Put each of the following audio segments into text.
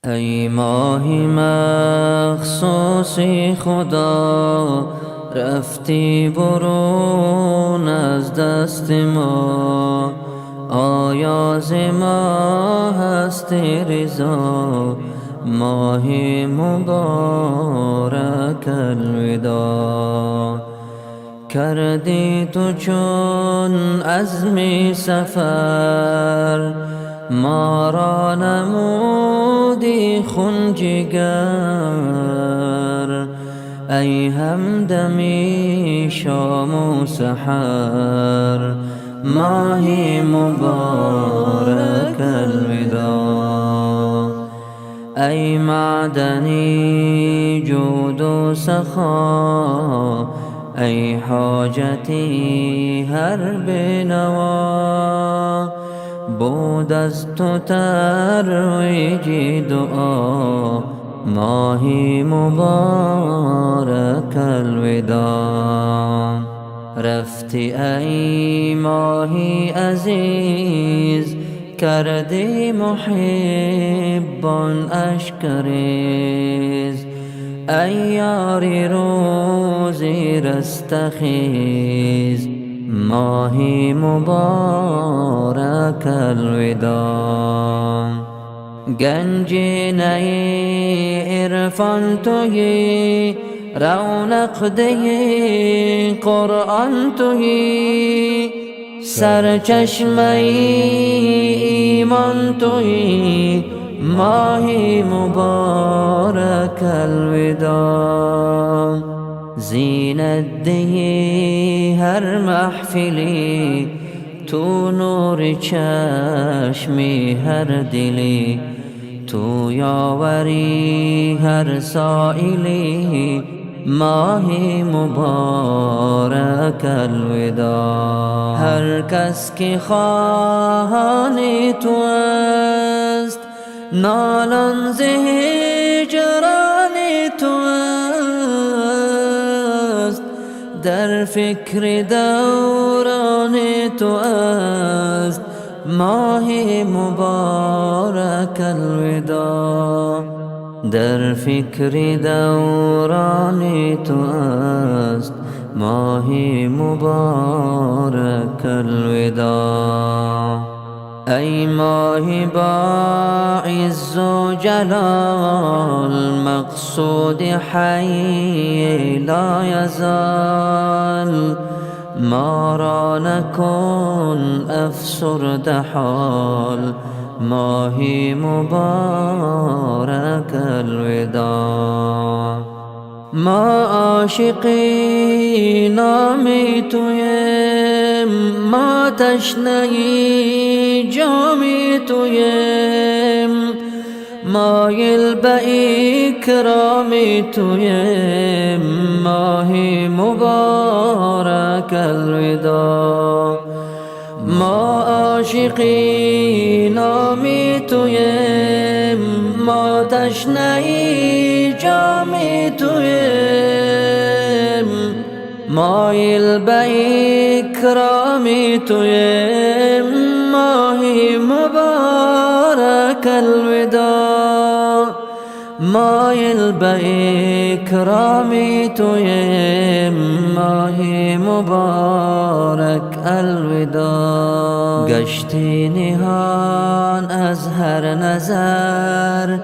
ای ماهی مخصوصی خدا، رفتی برون از دست ما. آیا ز ما هستی رضا؟ ماهی مبارک الوداع. کردی تو چون عزمی سفر، ما را نمودی خون جگر. ای همدمی شام و سحر، ماهی مبارک الوداع. ای معدنی جود و سخا، ای حاجتی هر بنوا. بود از تو ترویج دعا، ماهی مبارک الوداع. رفتی ای ماهی عزیز، کردی محبان اشکریز. ای یاری روزی رستخیز، ماهی مبارک الوداع. گنجینه عرفان تویی، رونق ده قرآن تویی. سرچشمه ایمان تویی، ماهی مبارک الوداع. زینت دهی هر محفلی، تو نور چشمی هر دلی. تو یاوری هر سائلی، ماهی مبارک الوداع. هر کس که خواهان تو است، نالان ز هجران تو است. در فکر دوران تو است، ماهی مبارک الوداع. در فکر دوران تو است، ماهی مبارک الوداع. ای ماهی با عز و جلال، مقصود حی لا یزال. ما را نکن افسرده حال، ماهی مبارک الوداع. ما عاشقی نام تویم، ما تشنه جام تویم. مایل به اکرام تویم، ماهی مبارک الوداع. ما عاشقی نام تویم، ما تشنه جام تویم. مایل به اکرام تویم، ماهی مبارک الوداع. مایل به اکرام تویم، ماهی مبارک الوداع. گشتی نهان از هر نظر،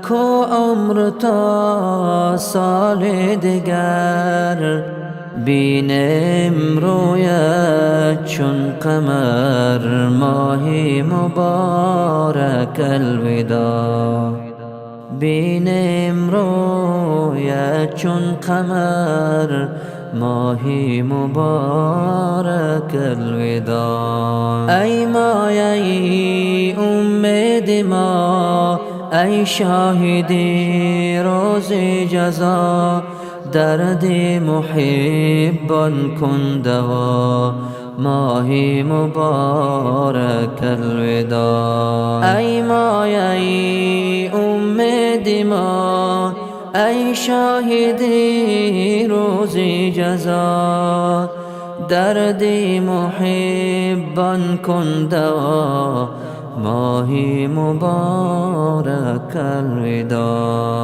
کو عمر تا سال دگر. بینم رویت چون قمر، ماهی مبارک الوداع. بینم رویت چون قمر، ماهی مبارک الوداع. ای مایه امید ما، ای شاهدی روز جزا. درد محبان کن دوا، ماهی مبارک الوداع. ای مایه امید ما، ای شاهدی روز جزا. درد محبان کن دوا، ماهی مبارک الوداع.